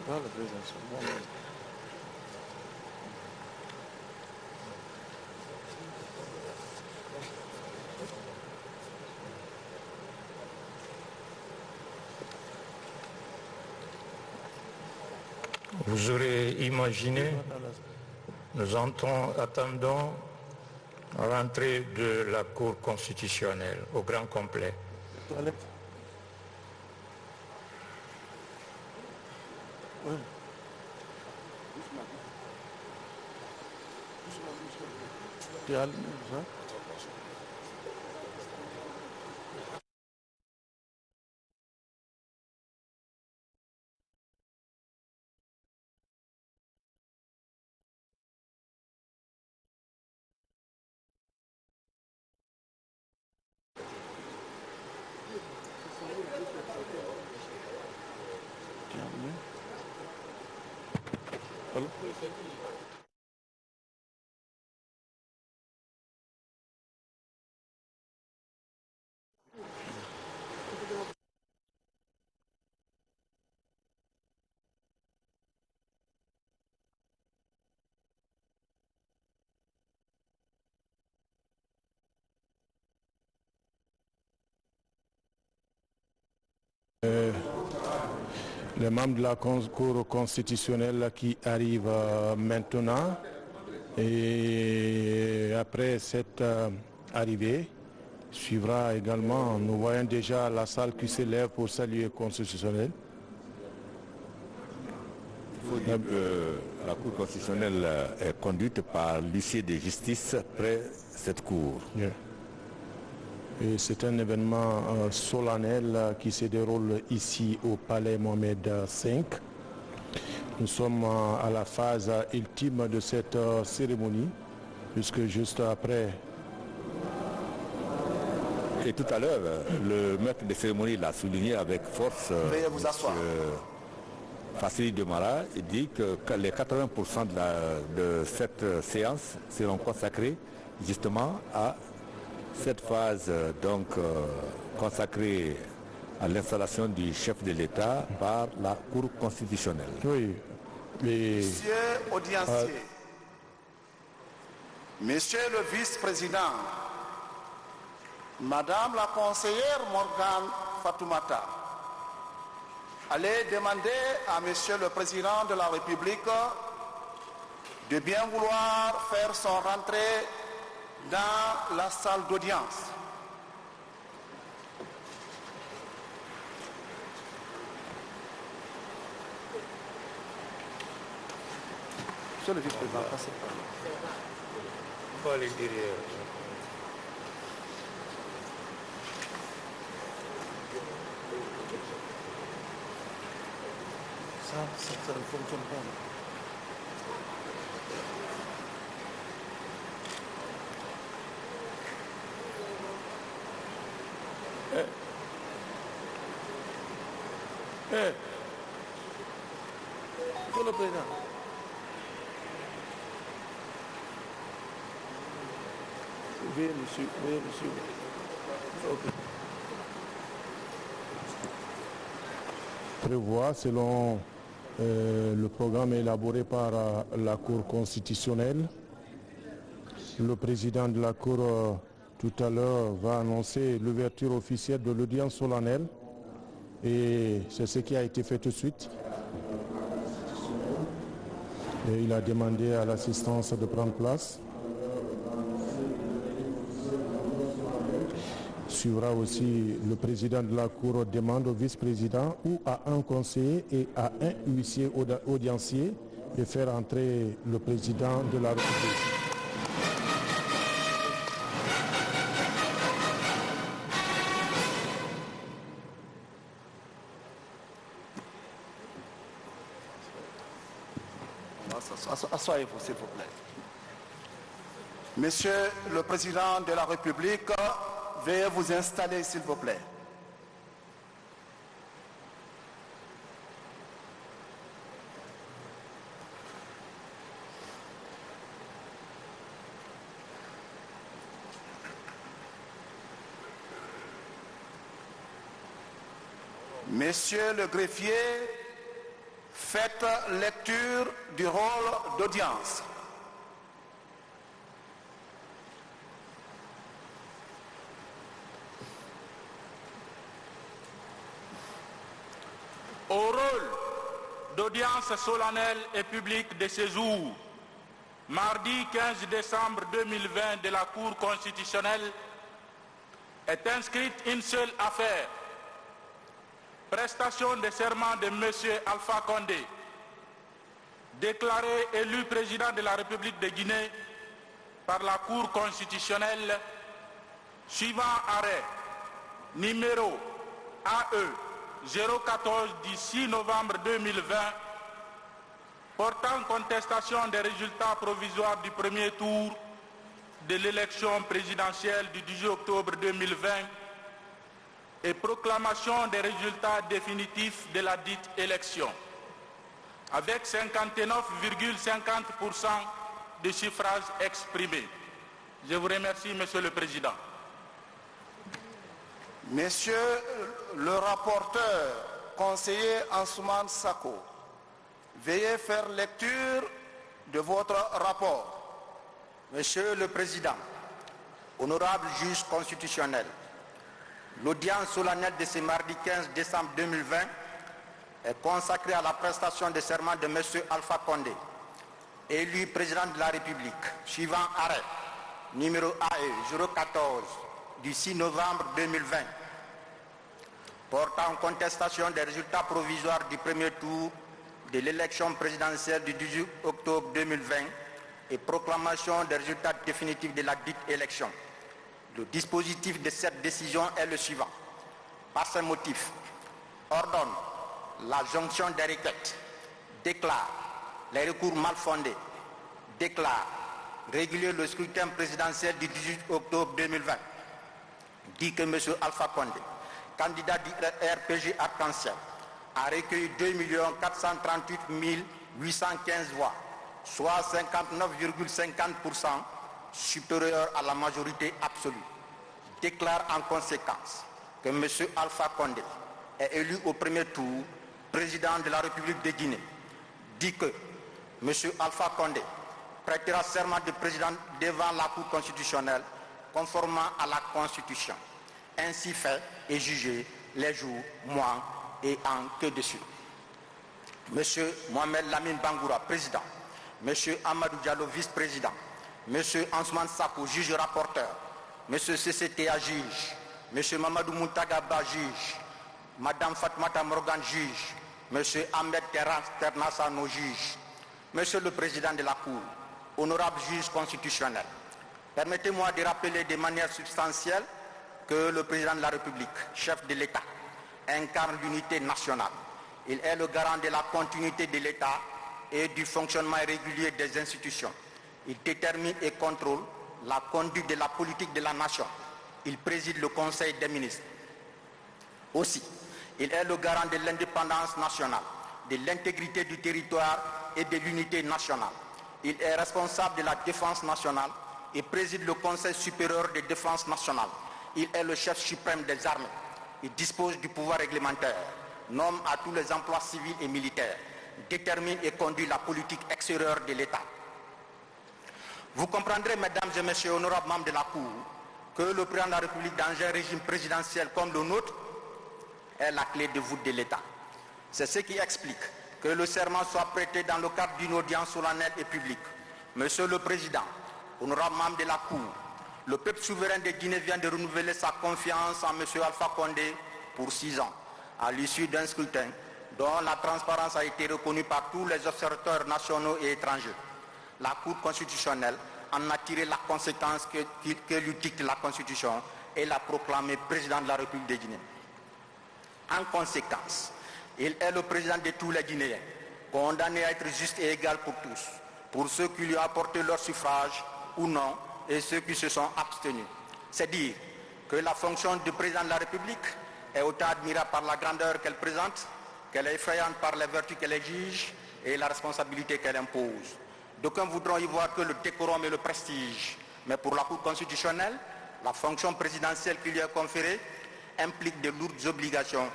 Pas la présidence. Vous aurez imaginé, nous attendons l'entrée de la Cour constitutionnelle au grand complet. Toilette. Oui. Tu as ça? Allô? Les membres de la Cour constitutionnelle qui arrivent maintenant, et après cette arrivée, suivra également, nous voyons déjà la salle qui s'élève pour saluer le constitutionnel. Il faut dire que la Cour constitutionnelle est conduite par l'huissier de justice près cette cour. Yeah. Et c'est un événement solennel qui se déroule ici au Palais Mohamed V. Nous sommes à la phase ultime de cette cérémonie, puisque juste après... Et tout à l'heure, le maître de cérémonie l'a souligné avec force. Veuillez vous asseoir. Fassili Demara, il dit que les 80% de cette séance seront consacrés justement à cette phase consacrée à l'installation du chef de l'État par la Cour constitutionnelle. Oui. Monsieur audiencier, Monsieur le vice-président, Madame la conseillère Morgane Fatoumata, allez demander à Monsieur le Président de la République de bien vouloir faire son rentrée dans la salle d'audience. Monsieur le vice-président, passez. Il faut aller derrière. Ça ne fonctionne pas. Monsieur le Président. Veuillez monsieur. Okay. Prévoit selon le programme élaboré par la Cour constitutionnelle. Le président de la Cour tout à l'heure va annoncer l'ouverture officielle de l'audience solennelle et c'est ce qui a été fait tout de suite. Et il a demandé à l'assistance de prendre place. Suivra aussi le président de la Cour demande au vice-président ou à un conseiller et à un huissier audiencier de faire entrer le président de la République. Asseyez-vous, s'il vous plaît. Monsieur le Président de la République, veuillez vous installer, s'il vous plaît. Monsieur le greffier, Faites lecture du rôle d'audience. Au rôle d'audience solennelle et publique de ce jour, mardi 15 décembre 2020 de la Cour constitutionnelle, est inscrite une seule affaire. Prestation de serment de M. Alpha Condé, déclaré élu président de la République de Guinée par la Cour constitutionnelle, suivant arrêt numéro AE 014 du 6 novembre 2020 portant contestation des résultats provisoires du premier tour de l'élection présidentielle du 18 octobre 2020 et proclamation des résultats définitifs de la dite élection, avec 59,50% de suffrages exprimés. Je vous remercie, Monsieur le Président. Monsieur le rapporteur, conseiller Ansoumane Sako, veuillez faire lecture de votre rapport. Monsieur le Président, honorable juge constitutionnel, l'audience solennelle de ce mardi 15 décembre 2020 est consacrée à la prestation de serment de M. Alpha Condé, élu président de la République, suivant arrêt numéro AE 014 du 6 novembre 2020, portant contestation des résultats provisoires du premier tour de l'élection présidentielle du 18 octobre 2020 et proclamation des résultats définitifs de la dite élection. Le dispositif de cette décision est le suivant. Par ce motif, ordonne la jonction des requêtes, déclare les recours mal fondés, déclare régulier le scrutin présidentiel du 18 octobre 2020, dit que M. Alpha Condé, candidat du RPG Arc-en-Ciel, a recueilli 2 438 815 voix, soit 59,50%, supérieur à la majorité absolue. Déclare en conséquence que M. Alpha Condé est élu au premier tour président de la République de Guinée. Dit que M. Alpha Condé prêtera serment de président devant la Cour constitutionnelle conformément à la Constitution. Ainsi fait et jugé les jours, mois et an que dessus. M. Mohamed Lamine Bangoura, président. M. Amadou Diallo, vice-président. M. Ansoumane Sako, juge rapporteur. M. CCTA, juge. M. Mamadou Moutagaba, juge. Mme Fatmata Morgan, juge. M. Ahmed Ternassano, juge. Monsieur le Président de la Cour, honorable juge constitutionnel, permettez-moi de rappeler de manière substantielle que le Président de la République, chef de l'État, incarne l'unité nationale. Il est le garant de la continuité de l'État et du fonctionnement régulier des institutions. Il détermine et contrôle la conduite de la politique de la nation. Il préside le Conseil des ministres. Aussi, il est le garant de l'indépendance nationale, de l'intégrité du territoire et de l'unité nationale. Il est responsable de la défense nationale et préside le Conseil supérieur de défense nationale. Il est le chef suprême des armées. Il dispose du pouvoir réglementaire, nomme à tous les emplois civils et militaires, détermine et conduit la politique extérieure de l'État. Vous comprendrez, mesdames et messieurs, honorables membres de la Cour, que le président de la République, dans un régime présidentiel comme le nôtre, est la clé de voûte de l'État. C'est ce qui explique que le serment soit prêté dans le cadre d'une audience solennelle et publique. Monsieur le Président, honorables membres de la Cour, le peuple souverain de Guinée vient de renouveler sa confiance en M. Alpha Condé pour 6 ans, à l'issue d'un scrutin dont la transparence a été reconnue par tous les observateurs nationaux et étrangers. La Cour constitutionnelle en a tiré la conséquence que lui dicte la Constitution et l'a proclamé président de la République de Guinée. En conséquence, il est le président de tous les Guinéens, condamné à être juste et égal pour tous, pour ceux qui lui ont apporté leur suffrage ou non, et ceux qui se sont abstenus. C'est dire que la fonction de président de la République est autant admirable par la grandeur qu'elle présente, qu'elle est effrayante par les vertus qu'elle exige et la responsabilité qu'elle impose. D'aucuns voudront y voir que le décorum et le prestige, mais pour la Cour constitutionnelle, la fonction présidentielle qui lui est conférée implique de lourdes obligations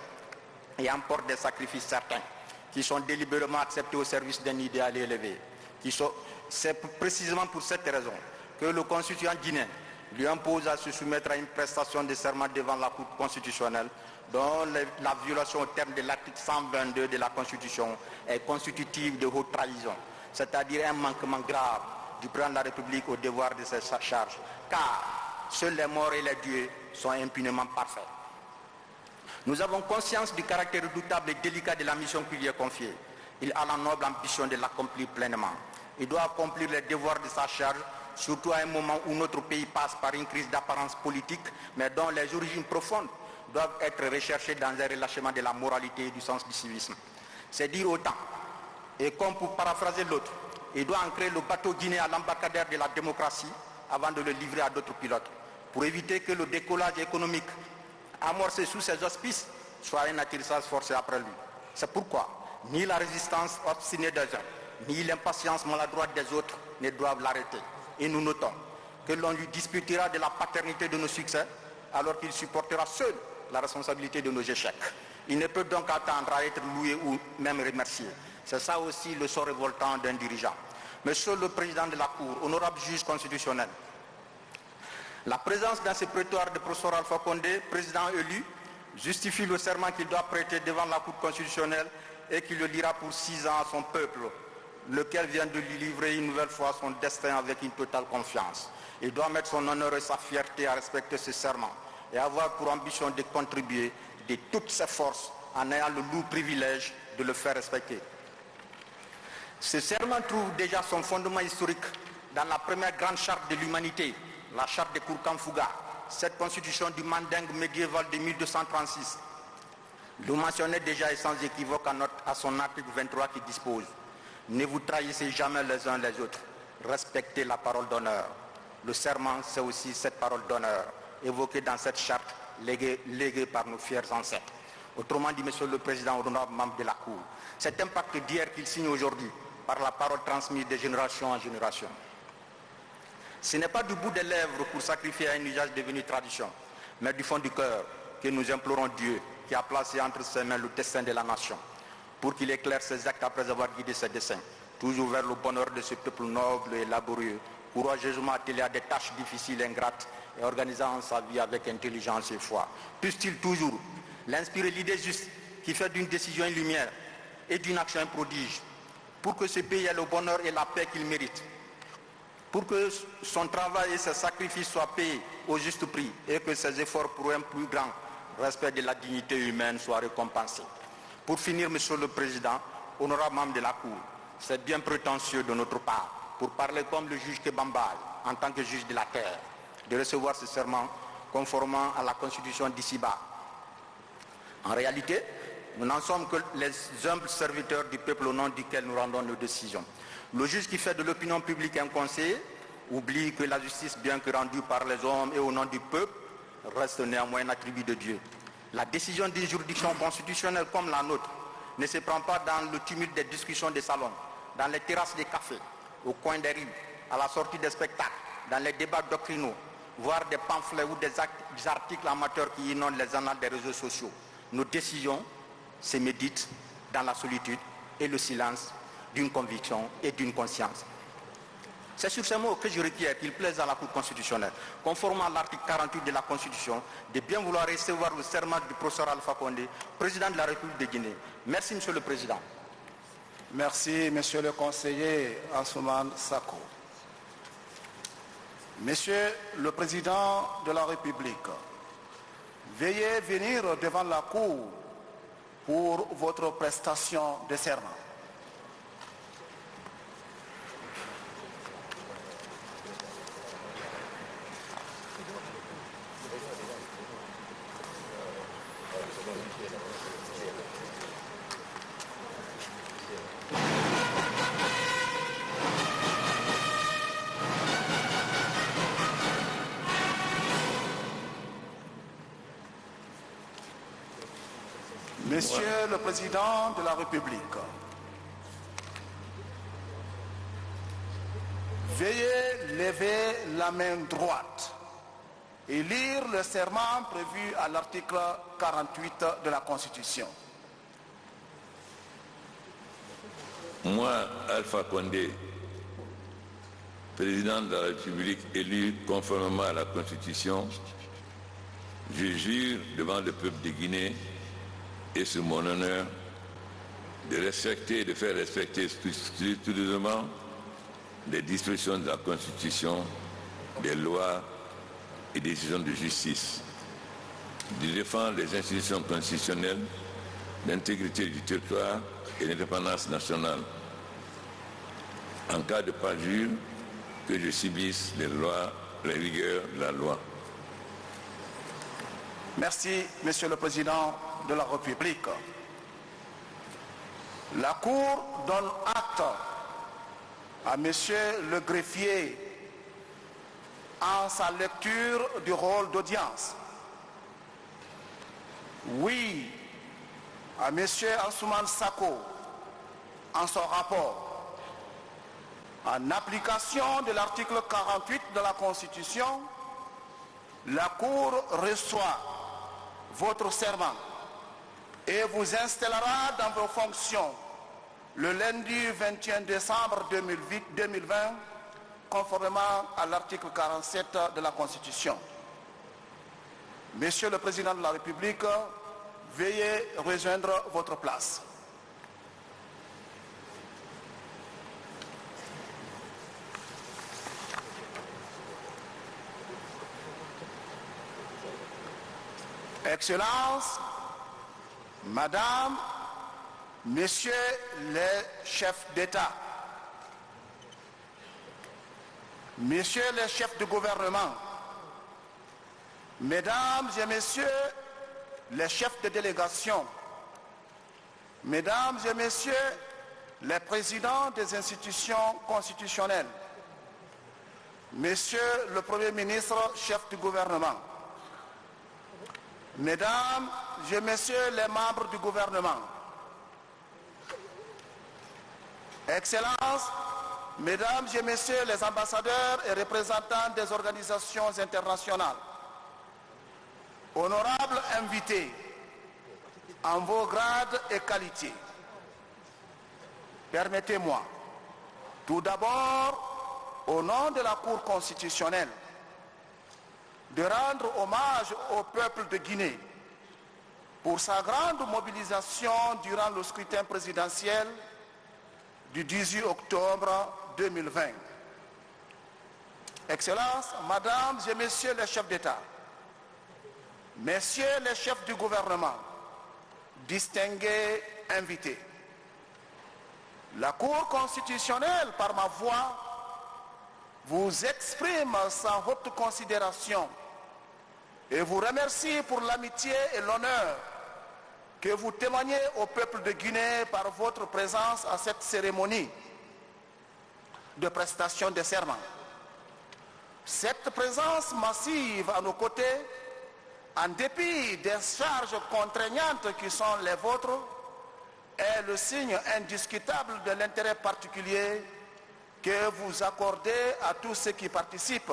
et emporte des sacrifices certains qui sont délibérément acceptés au service d'un idéal élevé. C'est précisément pour cette raison que le constituant guinéen lui impose à se soumettre à une prestation de serment devant la Cour constitutionnelle dont la violation au terme de l'article 122 de la Constitution est constitutive de haute trahison, c'est-à-dire un manquement grave du président de la République au devoir de ses charges, car seuls les morts et les dieux sont impunément parfaits. Nous avons conscience du caractère redoutable et délicat de la mission qui lui est confiée. Il a la noble ambition de l'accomplir pleinement. Il doit accomplir les devoirs de sa charge, surtout à un moment où notre pays passe par une crise d'apparence politique, mais dont les origines profondes doivent être recherchées dans un relâchement de la moralité et du sens du civisme. C'est dire autant. Et comme pour paraphraser l'autre, il doit ancrer le bateau guinéen à l'embarcadère de la démocratie avant de le livrer à d'autres pilotes, pour éviter que le décollage économique amorcé sous ses auspices soit un atterrissage forcé après lui. C'est pourquoi ni la résistance obstinée des uns, ni l'impatience maladroite des autres ne doivent l'arrêter. Et nous notons que l'on lui disputera de la paternité de nos succès, alors qu'il supportera seul la responsabilité de nos échecs. Il ne peut donc attendre à être loué ou même remercié. C'est ça aussi le sort révoltant d'un dirigeant. Monsieur le Président de la Cour, honorable juge constitutionnel, la présence dans ce prétoire de professeur Alpha Condé, président élu, justifie le serment qu'il doit prêter devant la Cour constitutionnelle et qu'il le lira pour 6 ans à son peuple, lequel vient de lui livrer une nouvelle fois son destin avec une totale confiance. Il doit mettre son honneur et sa fierté à respecter ce serment et avoir pour ambition de contribuer de toutes ses forces en ayant le lourd privilège de le faire respecter. Ce serment trouve déjà son fondement historique dans la première grande charte de l'humanité, la charte de Kourkan-Fouga, cette constitution du Mandingue médiéval de 1236. Le mentionnait déjà et sans équivoque à son article 23 qui dispose: ne vous trahissez jamais les uns les autres, respectez la parole d'honneur. Le serment, c'est aussi cette parole d'honneur, évoquée dans cette charte léguée par nos fiers ancêtres. Autrement dit, Monsieur le Président, honorable membre de la Cour, c'est un pacte d'hier qu'il signe aujourd'hui par la parole transmise de génération en génération. Ce n'est pas du bout des lèvres pour sacrifier à un usage devenu tradition, mais du fond du cœur que nous implorons Dieu qui a placé entre ses mains le destin de la nation, pour qu'il éclaire ses actes après avoir guidé ses desseins, toujours vers le bonheur de ce peuple noble et laborieux, courageusement attelé à des tâches difficiles et ingrates et organisant sa vie avec intelligence et foi. Puisse-t-il toujours l'inspirer l'idée juste qui fait d'une décision une lumière et d'une action un prodige, pour que ce pays ait le bonheur et la paix qu'il mérite, pour que son travail et ses sacrifices soient payés au juste prix et que ses efforts pour un plus grand respect de la dignité humaine soient récompensés. Pour finir, Monsieur le Président, honorable membre de la Cour, c'est bien prétentieux de notre part, pour parler comme le juge Kebambal, en tant que juge de la terre, de recevoir ce serment conformément à la Constitution d'ici-bas. En réalité, nous n'en sommes que les humbles serviteurs du peuple au nom duquel nous rendons nos décisions. Le juge qui fait de l'opinion publique un conseiller oublie que la justice, bien que rendue par les hommes et au nom du peuple, reste néanmoins un attribut de Dieu. La décision d'une juridiction constitutionnelle comme la nôtre ne se prend pas dans le tumulte des discussions des salons, dans les terrasses des cafés, au coin des rues, à la sortie des spectacles, dans les débats doctrinaux, voire des pamphlets ou des articles amateurs qui inondent les annales des réseaux sociaux. Nos décisions se méditent dans la solitude et le silence d'une conviction et d'une conscience. C'est sur ces mots que je requiers qu'il plaise à la Cour constitutionnelle, conformément à l'article 48 de la Constitution, de bien vouloir recevoir le serment du professeur Alpha Condé, président de la République de Guinée. Merci, Monsieur le Président. Merci, Monsieur le conseiller Asuman Sako. Monsieur le Président de la République, veuillez venir devant la Cour pour votre prestation de serment. Monsieur le Président de la République, veuillez lever la main droite et lire le serment prévu à l'article 48 de la Constitution. Moi, Alpha Condé, président de la République élu conformément à la Constitution, je jure devant le peuple de Guinée et sur mon honneur de respecter et de faire respecter scrupuleusement les dispositions de la Constitution, des lois et des décisions de justice, de défendre les institutions constitutionnelles, l'intégrité du territoire et l'indépendance nationale. En cas de parjure, que je subisse les lois, les rigueurs de la loi. Merci, Monsieur le Président de la République. La Cour donne acte à Monsieur le greffier en sa lecture du rôle d'audience. Oui, à Monsieur Ansoumane Sako en son rapport. En application de l'article 48 de la Constitution, la Cour reçoit votre serment et vous installera dans vos fonctions le lundi 21 décembre 2020, conformément à l'article 47 de la Constitution. Monsieur le Président de la République, veuillez rejoindre votre place. Excellences, Madame, Messieurs les chefs d'État, Messieurs les chefs de gouvernement, Mesdames et Messieurs les chefs de délégation, Mesdames et Messieurs les présidents des institutions constitutionnelles, Monsieur le Premier ministre, chef du gouvernement, Mesdames et Messieurs les membres du gouvernement, Excellences, Mesdames et Messieurs les ambassadeurs et représentants des organisations internationales, honorables invités en vos grades et qualités, permettez-moi tout d'abord, au nom de la Cour constitutionnelle, de rendre hommage au peuple de Guinée pour sa grande mobilisation durant le scrutin présidentiel du 18 octobre 2020. Excellences, Mesdames et Messieurs les chefs d'État, Messieurs les chefs du gouvernement, distingués invités, la Cour constitutionnelle, par ma voix, vous exprime sa haute considération et vous remercie pour l'amitié et l'honneur que vous témoignez au peuple de Guinée par votre présence à cette cérémonie de prestation de serment. Cette présence massive à nos côtés, en dépit des charges contraignantes qui sont les vôtres, est le signe indiscutable de l'intérêt particulier que vous accordez à tous ceux qui participent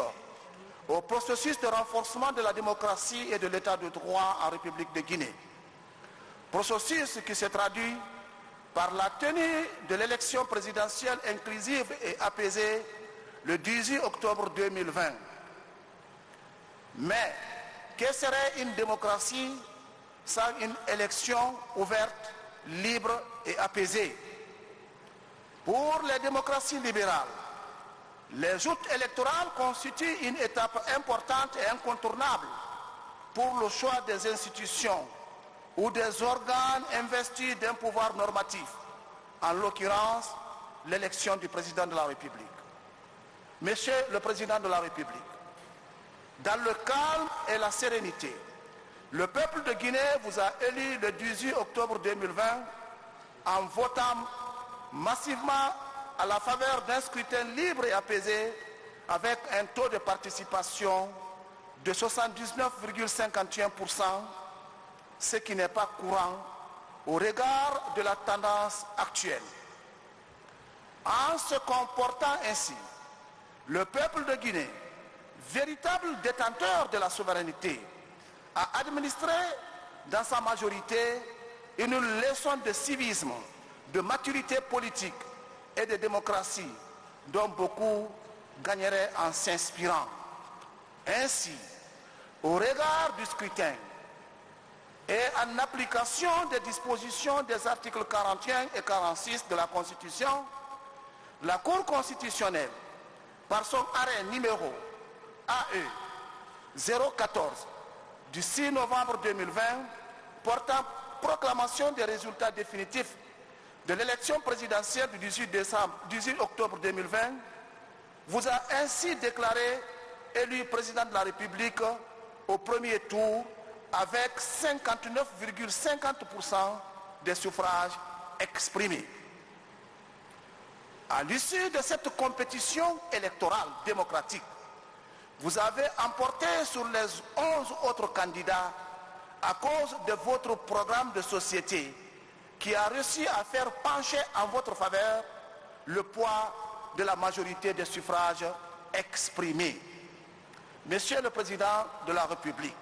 au processus de renforcement de la démocratie et de l'état de droit en République de Guinée. Processus qui se traduit par la tenue de l'élection présidentielle inclusive et apaisée le 18 octobre 2020. Mais que serait une démocratie sans une élection ouverte, libre et apaisée? Pour les démocraties libérales, les joutes électorales constituent une étape importante et incontournable pour le choix des institutions ou des organes investis d'un pouvoir normatif, en l'occurrence l'élection du président de la République. Monsieur le Président de la République, dans le calme et la sérénité, le peuple de Guinée vous a élu le 18 octobre 2020 en votant massivement à la faveur d'un scrutin libre et apaisé avec un taux de participation de 79,51%, ce qui n'est pas courant au regard de la tendance actuelle. En se comportant ainsi, le peuple de Guinée, véritable détenteur de la souveraineté, a administré dans sa majorité une leçon de civisme, de maturité politique et de démocratie dont beaucoup gagneraient en s'inspirant. Ainsi, au regard du scrutin et en application des dispositions des articles 41 et 46 de la Constitution, la Cour constitutionnelle, par son arrêt numéro AE 014 du 6 novembre 2020, portant proclamation des résultats définitifs de l'élection présidentielle du 18 octobre 2020, vous a ainsi déclaré élu président de la République au premier tour avec 59,50% des suffrages exprimés. À l'issue de cette compétition électorale démocratique, vous avez emporté sur les 11 autres candidats à cause de votre programme de société qui a réussi à faire pencher en votre faveur le poids de la majorité des suffrages exprimés. Monsieur le Président de la République,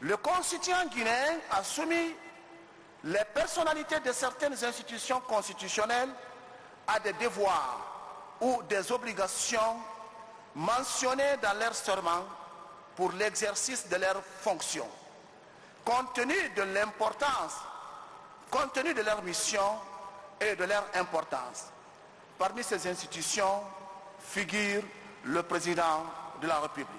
le constituant guinéen a soumis les personnalités de certaines institutions constitutionnelles à des devoirs ou des obligations mentionnées dans leur serment pour l'exercice de leurs fonctions, compte tenu de l'importance, compte tenu de leur mission et de leur importance. Parmi ces institutions figure le président de la République.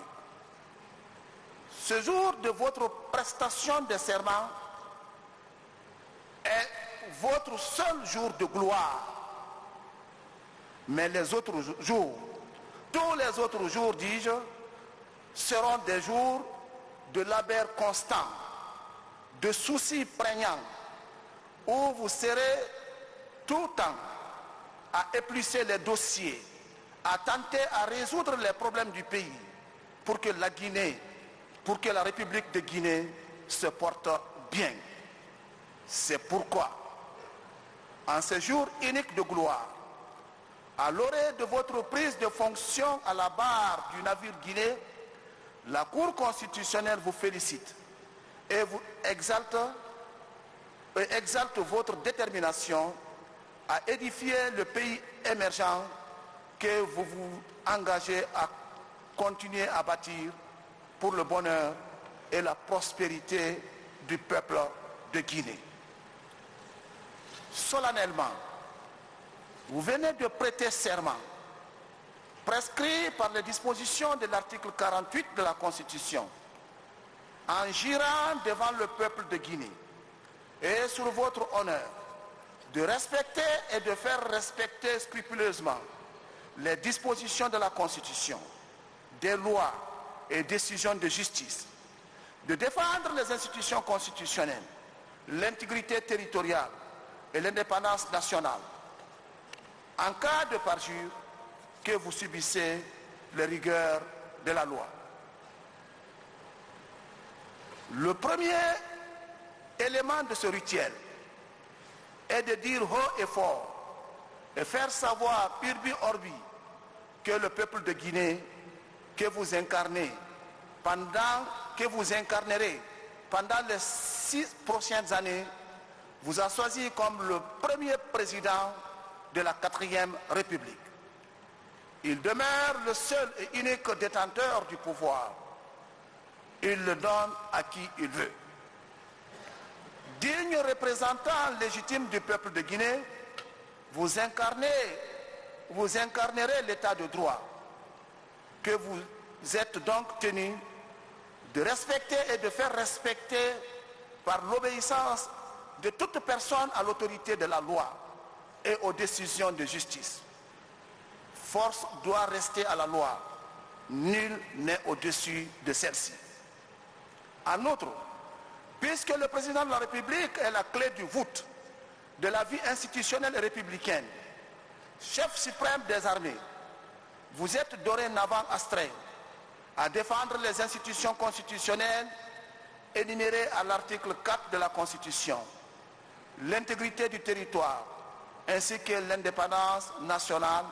Ce jour de votre prestation de serment est votre seul jour de gloire. Mais les autres jours, tous les autres jours, dis-je, seront des jours de labeur constant, de soucis prégnants, où vous serez tout le temps à éplucher les dossiers, à tenter à résoudre les problèmes du pays pour que la Guinée, pour que la République de Guinée se porte bien. C'est pourquoi, en ce jour unique de gloire, à l'orée de votre prise de fonction à la barre du navire Guinée, la Cour constitutionnelle vous félicite et vous exalte votre détermination à édifier le pays émergent que vous vous engagez à continuer à bâtir pour le bonheur et la prospérité du peuple de Guinée. Solennellement, vous venez de prêter serment, prescrit par les dispositions de l'article 48 de la Constitution, en jurant devant le peuple de Guinée et sur votre honneur de respecter et de faire respecter scrupuleusement les dispositions de la Constitution, des lois et décisions de justice, de défendre les institutions constitutionnelles, l'intégrité territoriale et l'indépendance nationale, en cas de parjure, que vous subissez les rigueurs de la loi. Le premier élément de ce rituel est de dire haut et fort et faire savoir urbi orbi que le peuple de Guinée que vous incarnerez pendant les 6 prochaines années vous a choisi comme le premier président de la 4e République. Il demeure le seul et unique détenteur du pouvoir. Il le donne à qui il veut. Digne représentant légitime du peuple de Guinée, vous incarnerez l'état de droit que vous êtes donc tenu de respecter et de faire respecter par l'obéissance de toute personne à l'autorité de la loi et aux décisions de justice. Force doit rester à la loi. Nul n'est au-dessus de celle-ci. En outre, puisque le président de la République est la clé du voûte de la vie institutionnelle et républicaine, chef suprême des armées, vous êtes dorénavant astreint à défendre les institutions constitutionnelles énumérées à l'article 4 de la Constitution, l'intégrité du territoire, ainsi que l'indépendance nationale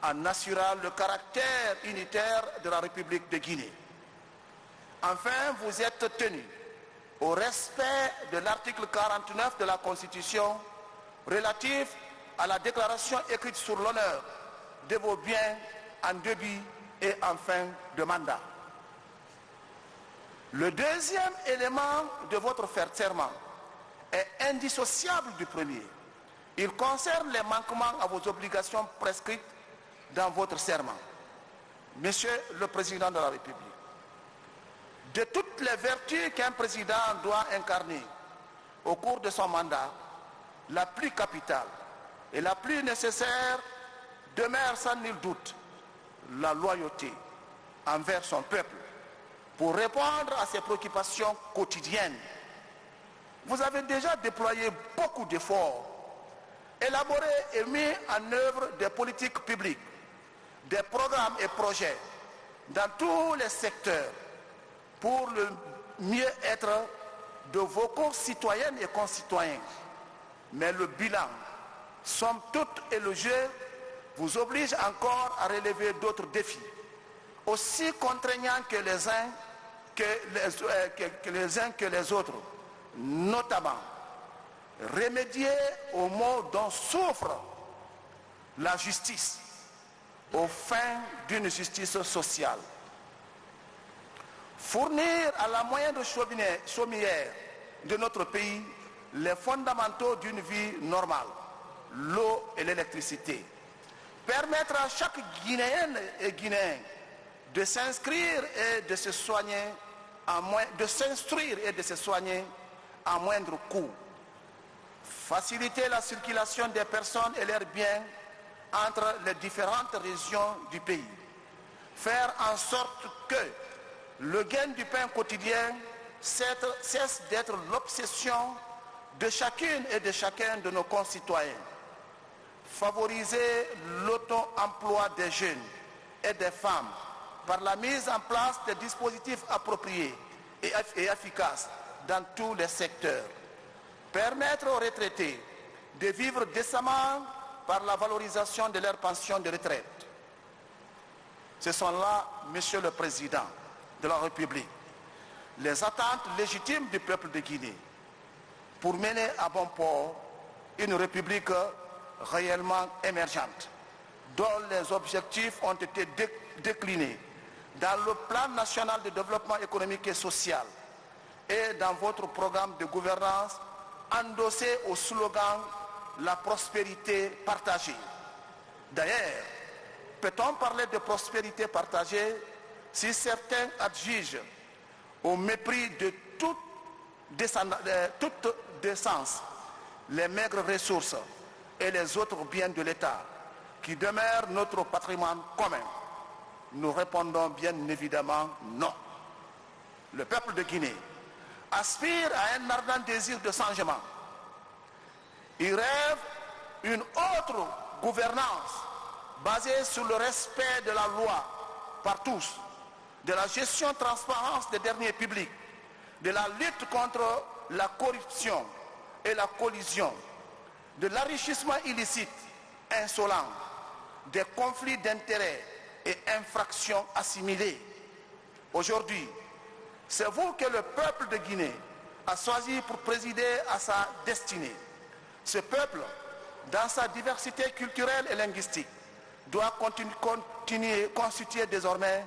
en assurant le caractère unitaire de la République de Guinée. Enfin, vous êtes tenu au respect de l'article 49 de la Constitution relatif à la déclaration écrite sur l'honneur de vos biens en début et en fin de mandat. Le deuxième élément de votre serment est indissociable du premier. Il concerne les manquements à vos obligations prescrites dans votre serment. Monsieur le Président de la République, de toutes les vertus qu'un président doit incarner au cours de son mandat, la plus capitale et la plus nécessaire demeure sans nul doute la loyauté envers son peuple pour répondre à ses préoccupations quotidiennes. Vous avez déjà déployé beaucoup d'efforts, élaboré et mis en œuvre des politiques publiques, des programmes et projets dans tous les secteurs pour le mieux-être de vos concitoyennes et concitoyens. Mais le bilan, somme toute élogieux, vous oblige encore à relever d'autres défis, aussi contraignants que les uns que les autres, notamment remédier aux maux dont souffre la justice aux fins d'une justice sociale, fournir à la moyenne chaumière de notre pays les fondamentaux d'une vie normale, l'eau et l'électricité, permettre à chaque Guinéenne et Guinéen de s'inscrire et de se soigner à moindre coût, faciliter la circulation des personnes et leurs biens entre les différentes régions du pays, faire en sorte que le gain du pain quotidien cesse d'être l'obsession de chacune et de chacun de nos concitoyens, favoriser l'auto-emploi des jeunes et des femmes par la mise en place de dispositifs appropriés et efficaces dans tous les secteurs, permettre aux retraités de vivre décemment par la valorisation de leurs pensions de retraite. Ce sont là, Monsieur le Président de la République, les attentes légitimes du peuple de Guinée pour mener à bon port une République réellement émergente, dont les objectifs ont été déclinés dans le plan national de développement économique et social et dans votre programme de gouvernance endossé au slogan « La prospérité partagée ». D'ailleurs, peut-on parler de prospérité partagée si certains adjugent au mépris de toute décence les maigres ressources et les autres biens de l'État qui demeurent notre patrimoine commun? Nous répondons bien évidemment non. Le peuple de Guinée aspire à un ardent désir de changement. Il rêve une autre gouvernance basée sur le respect de la loi par tous, de la gestion transparente des deniers publics, de la lutte contre la corruption et la collusion, de l'enrichissement illicite, insolent, des conflits d'intérêts et infractions assimilées. Aujourd'hui, c'est vous que le peuple de Guinée a choisi pour présider à sa destinée. Ce peuple, dans sa diversité culturelle et linguistique, doit constituer désormais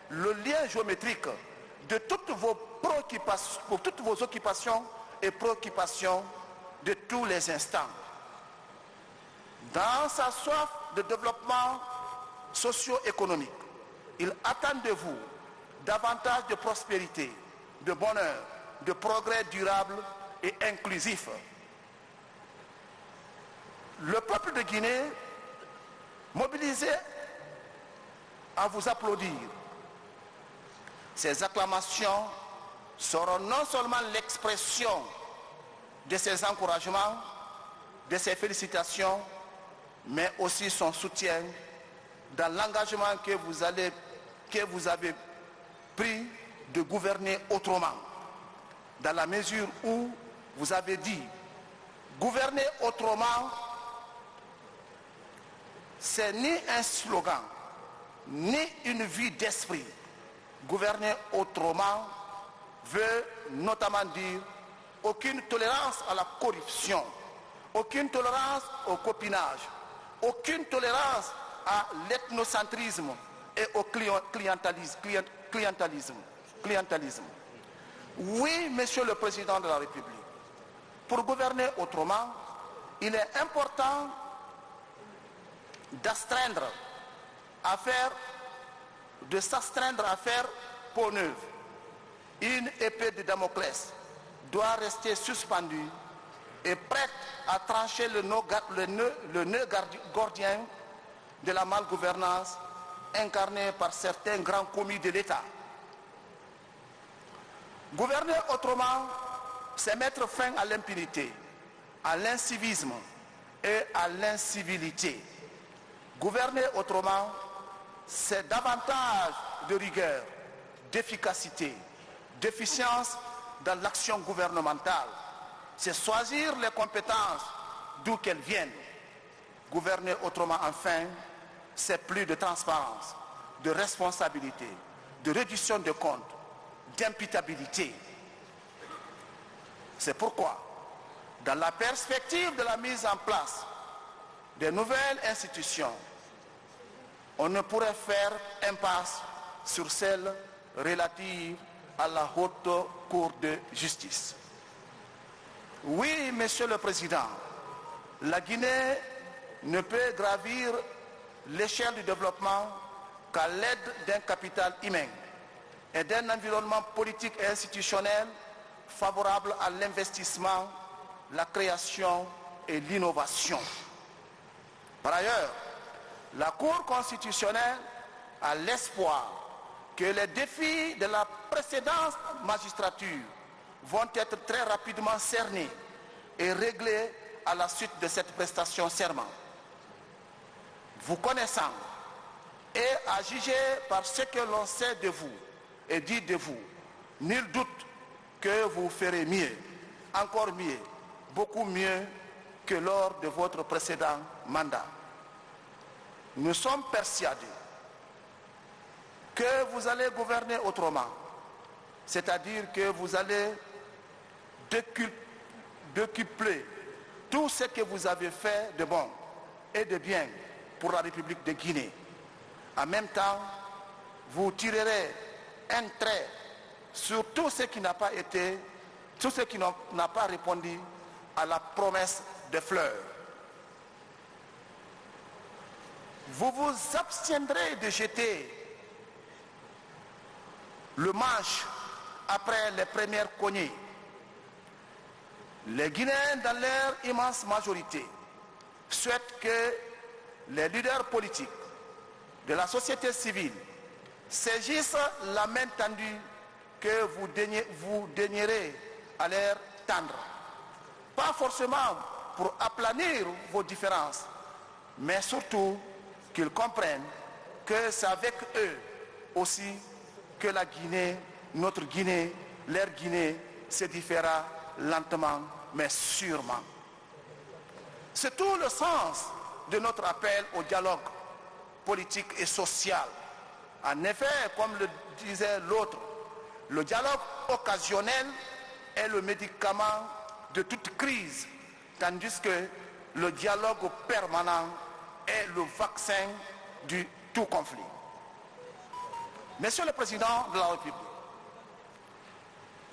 le lien géométrique de toutes vos occupations et préoccupations de tous les instants. Dans sa soif de développement socio-économique, il attend de vous davantage de prospérité, de bonheur, de progrès durable et inclusif. Le peuple de Guinée, mobilisé à vous applaudir, ces acclamations seront non seulement l'expression de ses encouragements, de ses félicitations, mais aussi son soutien dans l'engagement que vous avez pris de gouverner autrement, dans la mesure où vous avez dit gouverner autrement, c'est ni un slogan, ni une vue d'esprit. Gouverner autrement veut notamment dire aucune tolérance à la corruption, aucune tolérance au copinage, aucune tolérance à l'ethnocentrisme et au clientélisme. Oui, Monsieur le Président de la République, pour gouverner autrement, il est important s'astreindre à faire peau neuve. Une épée de Damoclès doit rester suspendue et prête à trancher le nœud gordien de la malgouvernance incarné par certains grands commis de l'État. Gouverner autrement, c'est mettre fin à l'impunité, à l'incivisme et à l'incivilité. Gouverner autrement, c'est davantage de rigueur, d'efficacité, d'efficience dans l'action gouvernementale. C'est choisir les compétences d'où qu'elles viennent. Gouverner autrement, enfin, c'est plus de transparence, de responsabilité, de réduction de comptes, d'imputabilité. C'est pourquoi, dans la perspective de la mise en place des nouvelles institutions, on ne pourrait faire impasse sur celles relatives à la Haute Cour de justice. Oui, Monsieur le Président, la Guinée ne peut gravir l'échelle du développement qu'à l'aide d'un capital humain et d'un environnement politique et institutionnel favorable à l'investissement, la création et l'innovation. Par ailleurs, la Cour constitutionnelle a l'espoir que les défis de la précédente magistrature vont être très rapidement cernés et réglés à la suite de cette prestation serment. Vous connaissant et à juger par ce que l'on sait de vous et dit de vous, nul doute que vous ferez mieux, encore mieux, beaucoup mieux que lors de votre précédent mandat. Nous sommes persuadés que vous allez gouverner autrement, c'est-à-dire que vous allez décupler tout ce que vous avez fait de bon et de bien pour la République de Guinée. En même temps, vous tirerez un trait sur tout ce qui n'a pas été, tout ce qui n'a pas répondu à la promesse des fleurs. Vous vous abstiendrez de jeter le manche après les premières cognées. Les Guinéens, dans leur immense majorité, souhaitent que les leaders politiques de la société civile saisissent la main tendue que vous daignerez à leur tendre. Pas forcément pour aplanir vos différences, mais surtout qu'ils comprennent que c'est avec eux aussi que la Guinée, notre Guinée, leur Guinée se différera lentement mais sûrement. C'est tout le sens de notre appel au dialogue politique et social. En effet, comme le disait l'autre, le dialogue occasionnel est le médicament de toute crise, tandis que le dialogue permanent est le vaccin du tout conflit. Monsieur le Président de la République,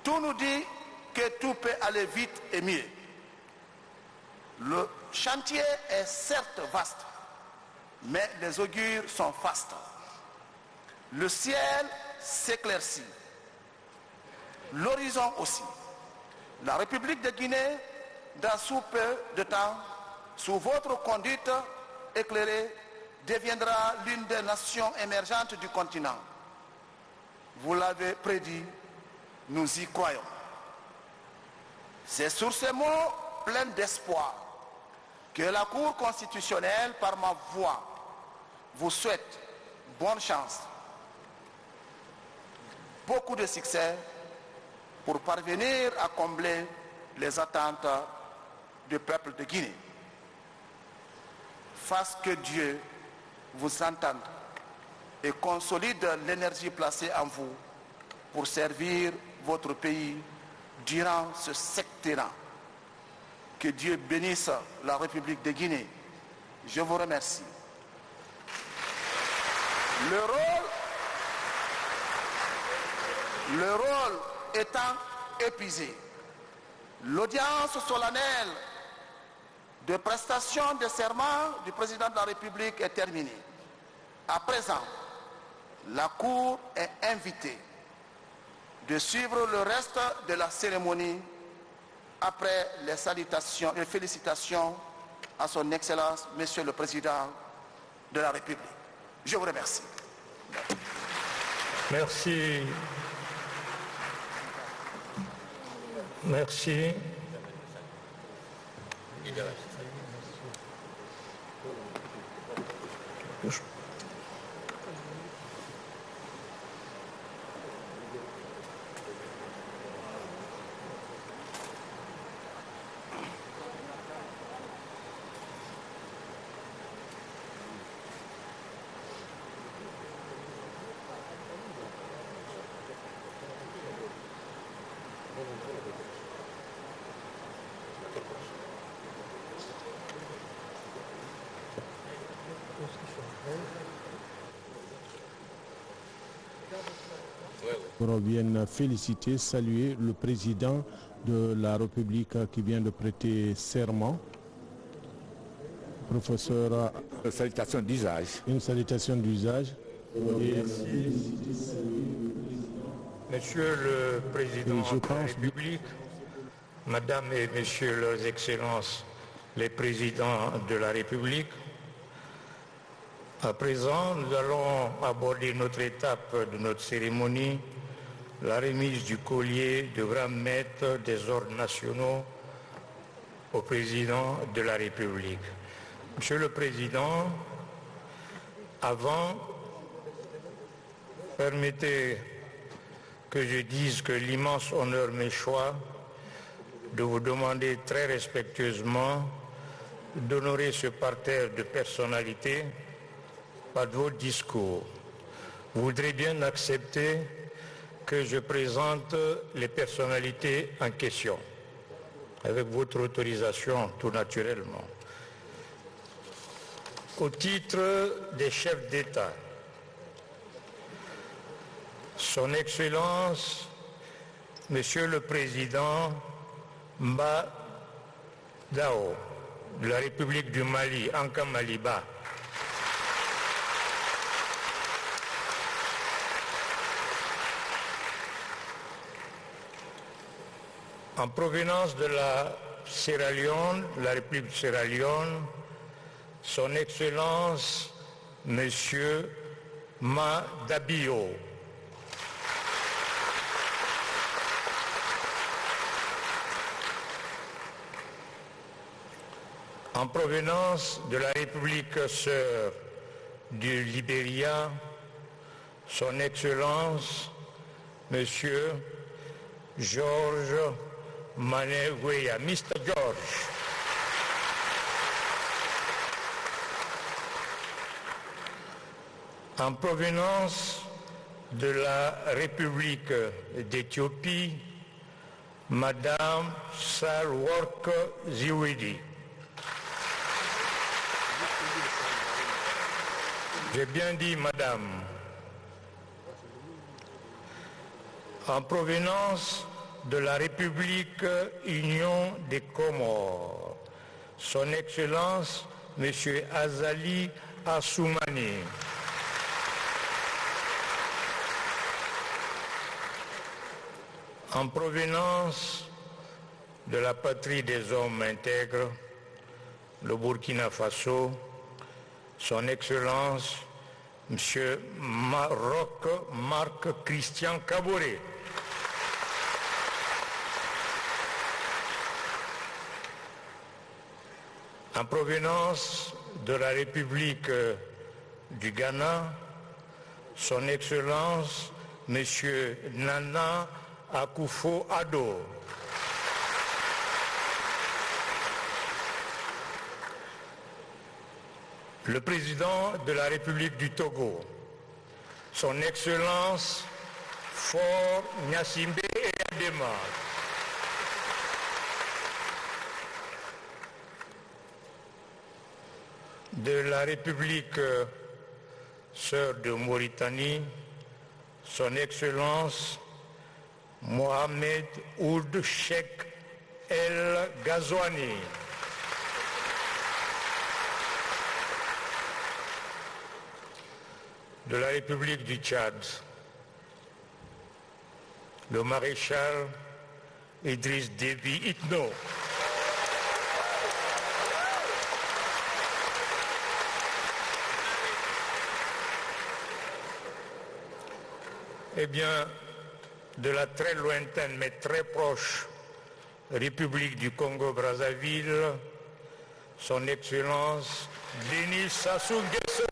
tout nous dit que tout peut aller vite et mieux. Le chantier est certes vaste, mais les augures sont fastes. Le ciel s'éclaircit, l'horizon aussi. La République de Guinée, dans sous peu de temps, sous votre conduite éclairée, deviendra l'une des nations émergentes du continent. Vous l'avez prédit, nous y croyons. C'est sur ces mots pleins d'espoir que la Cour constitutionnelle, par ma voix, vous souhaite bonne chance, beaucoup de succès pour parvenir à combler les attentes du peuple de Guinée. Fasse que Dieu vous entende et consolide l'énergie placée en vous pour servir votre pays durant ce septennat. Que Dieu bénisse la République de Guinée. Je vous remercie. Le rôle étant épuisé, l'audience solennelle de prestation de serment du président de la République est terminée. À présent, la Cour est invitée de suivre le reste de la cérémonie après les salutations et félicitations à son Excellence, Monsieur le Président de la République. Je vous remercie. Merci. Merci. Viennent féliciter, saluer le président de la République qui vient de prêter serment. Professeur, Une salutation d'usage. une salutation d'usage. Monsieur le Président Et je de la pense- République, Madame et Messieurs leurs Excellences, les Présidents de la République, à présent, nous allons aborder notre étape de notre cérémonie, la remise du collier de grand maître des ordres nationaux au Président de la République. Monsieur le Président, avant, permettez que je dise que l'immense honneur m'échoit de vous demander très respectueusement d'honorer ce parterre de personnalités par votre discours. Vous voudrez bien accepter que je présente les personnalités en question, avec votre autorisation tout naturellement. Au titre des chefs d'État, Son Excellence, Monsieur le Président Mba Dao, de la République du Mali, Anka Maliba, en provenance de la Sierra Leone, la République de Sierra Leone, Son Excellence, Monsieur Ma Dabio, en provenance de la République sœur du Libéria, Son Excellence, Monsieur George Manegueya, Mr. George. En provenance de la République d'Éthiopie, Madame Sahle-Work Zewde. J'ai bien dit Madame. En provenance de la République Union des Comores, Son Excellence, Monsieur Azali Assoumani. En provenance de la patrie des hommes intègres, le Burkina Faso, Son Excellence, Monsieur Maroc Marc Christian Kaboré. En provenance de la République du Ghana, Son Excellence, Monsieur Nana Akufo-Addo. Le président de la République du Togo, Son Excellence Faure Gnassingbé Eyadema. de la République sœur de Mauritanie, son Excellence Mohamed Ould Cheikh El Ghazouani. De la République du Tchad, le maréchal Idriss Déby Itno. Eh bien, de la très lointaine mais très proche République du Congo-Brazzaville, son Excellence Denis Sassou Nguesso.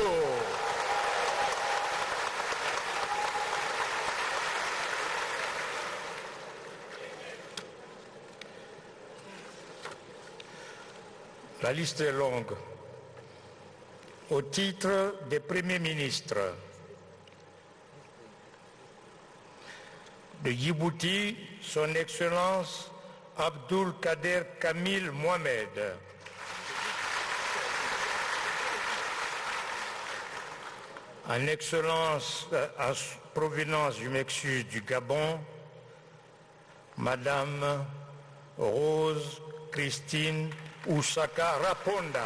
La liste est longue. Au titre des premiers ministres de Djibouti, son Excellence Abdul Kader Kamil Mohamed. En Excellence, en provenance, je m'excuse, du Gabon, Madame Rose Christine Oussaka Raponda.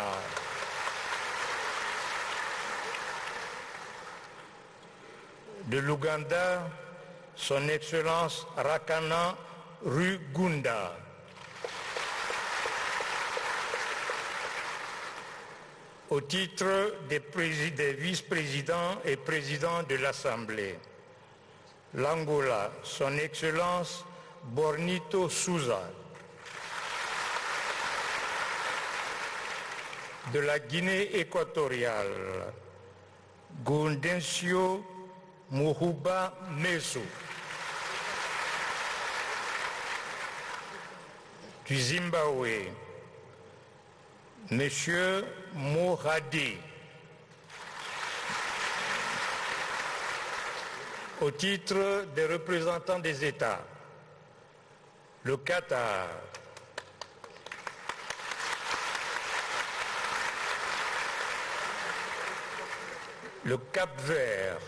De l'Ouganda, son Excellence Rakana Rugunda. Au titre des vice-présidents et présidents de l'Assemblée, l'Angola, son Excellence Bornito Souza. De la Guinée équatoriale, Gaudêncio Mouhouba Meso. Du Zimbabwe, Monsieur Mohadi. Au titre des représentants des États, le Qatar, le Cap-Vert,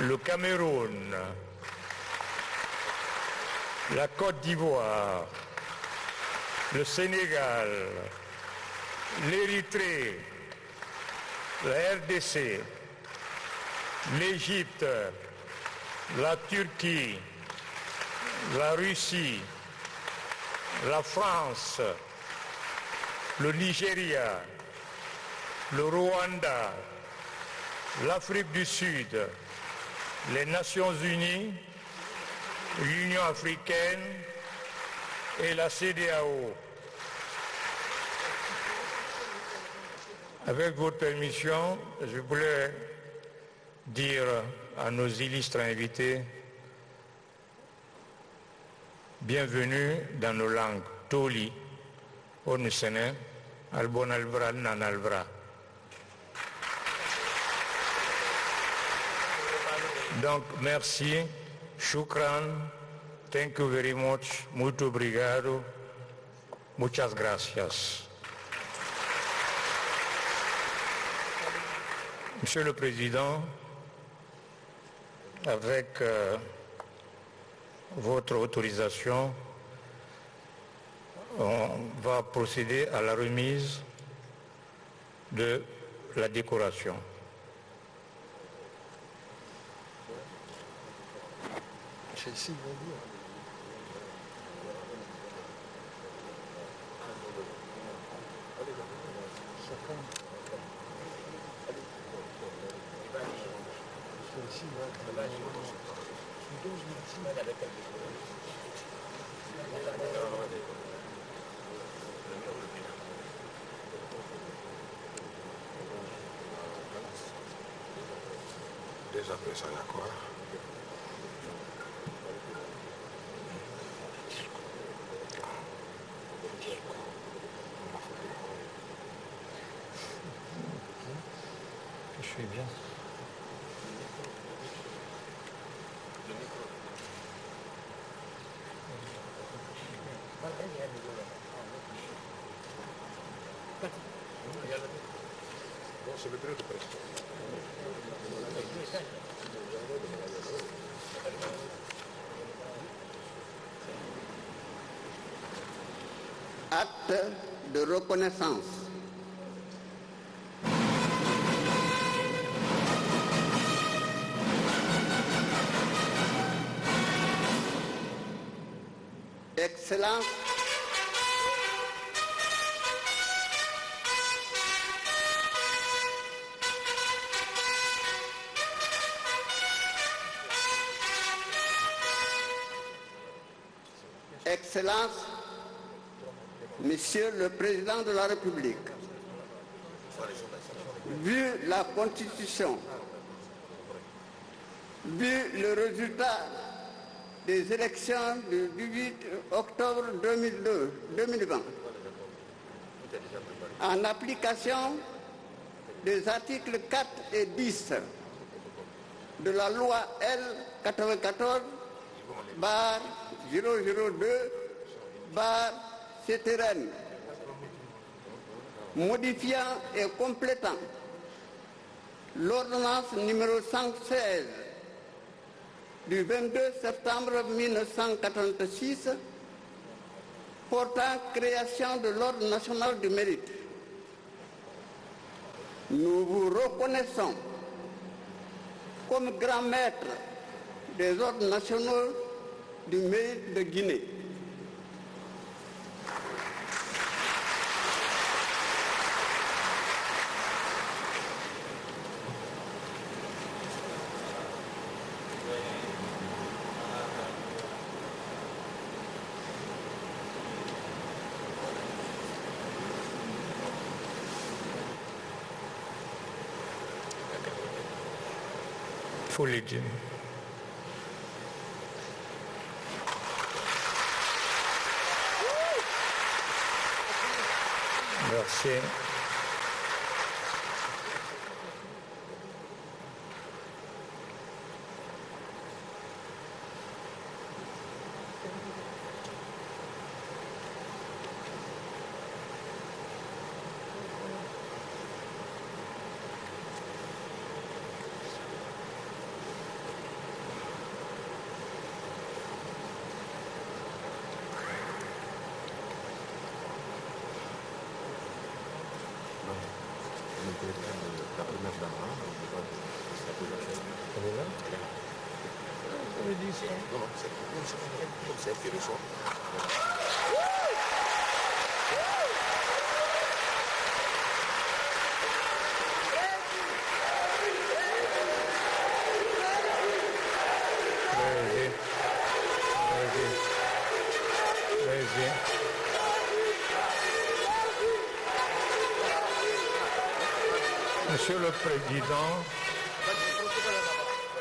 le Cameroun, la Côte d'Ivoire, le Sénégal, l'Érythrée, la RDC, l'Égypte, la Turquie, la Russie, la France, le Nigeria, le Rwanda, l'Afrique du Sud, les Nations Unies, l'Union africaine et la CEDEAO. Avec votre permission, je voulais dire à nos illustres invités, bienvenue dans nos langues, Toli, Onusene, Albonalbra, Nanalbra. Donc, merci, shukran, thank you very much, muito obrigado, muchas gracias. Monsieur le Président, avec votre autorisation, on va procéder à la remise de la décoration. Déjà après ça, il y a quoi? Je suis bien. Acte de reconnaissance. Excellence, Excellence, Monsieur le Président de la République, vu la Constitution, vu le résultat des élections du 18 octobre 2020, en application des articles 4 et 10 de la loi L 94/002/CTRN, modifiant et complétant l'ordonnance numéro 116 du 22 septembre 1986 portant création de l'Ordre national du mérite. Nous vous reconnaissons comme grand maître des ordres nationaux du mérite de Guinée. Faut les dire. Merci.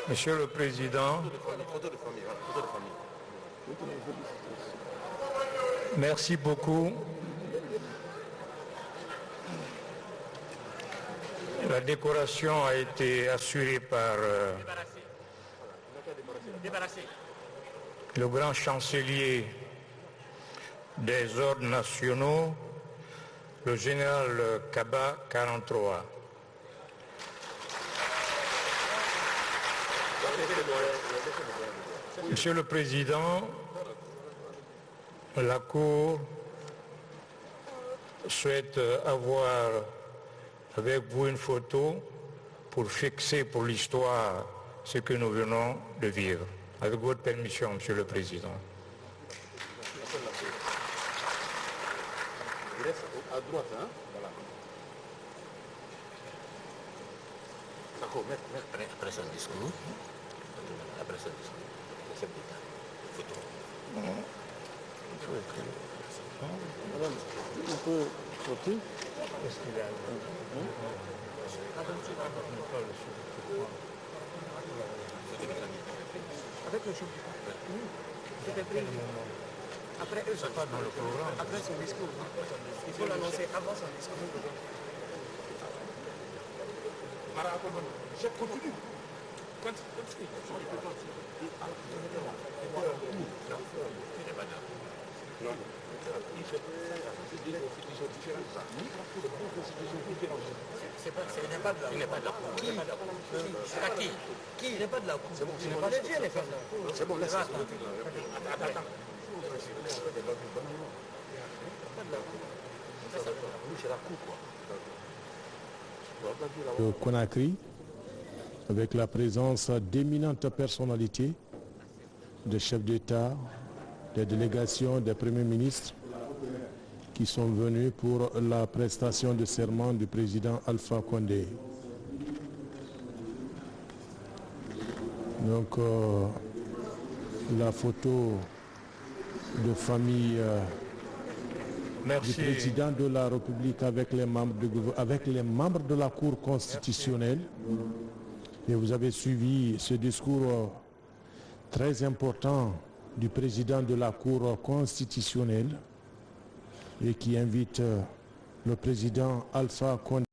Monsieur le Président, merci beaucoup. La décoration a été assurée par le grand chancelier des ordres nationaux, le général Kaba 43. Monsieur le Président, la Cour souhaite avoir avec vous une photo pour fixer pour l'histoire ce que nous venons de vivre. Avec votre permission, Monsieur le Président. Il reste à droite, hein? Voilà. D'accord, après son discours, après son discours, c'est photo. Madame, on peut sauter? Est-ce qu'il a avec le chef du parti. C'était pris. Après eux, pas dans le programme. Après son discours. Il faut l'annoncer avant son discours. Je continue. Ce n'est pas de la cour. C'est à qui? Qui n'est pas de la cour? C'est bon, c'est bon. C'est bon, laisse. Attends. De Conakry, avec la présence d'éminentes personnalités, de chefs d'État, des délégations, des premiers ministres qui sont venus pour la prestation de serment du président Alpha Condé. Donc la photo de famille du président de la République avec les membres de la Cour constitutionnelle. Et vous avez suivi ce discours très important du président de la Cour constitutionnelle et qui invite le président Alpha Condé